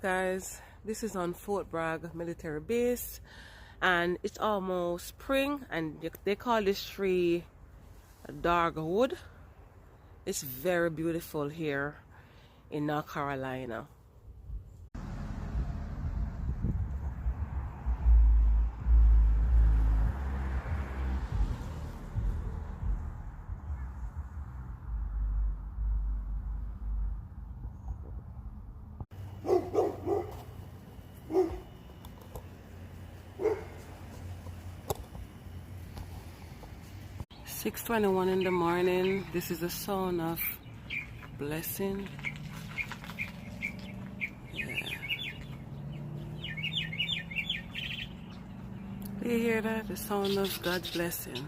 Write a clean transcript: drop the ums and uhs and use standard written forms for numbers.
Guys, this is on Fort Bragg military base and it's almost spring and they call this tree dogwood. It's very beautiful here in North Carolina. 6:21 in the morning. This is the sound of blessing. Yeah. Do you hear that? The sound of God's blessing.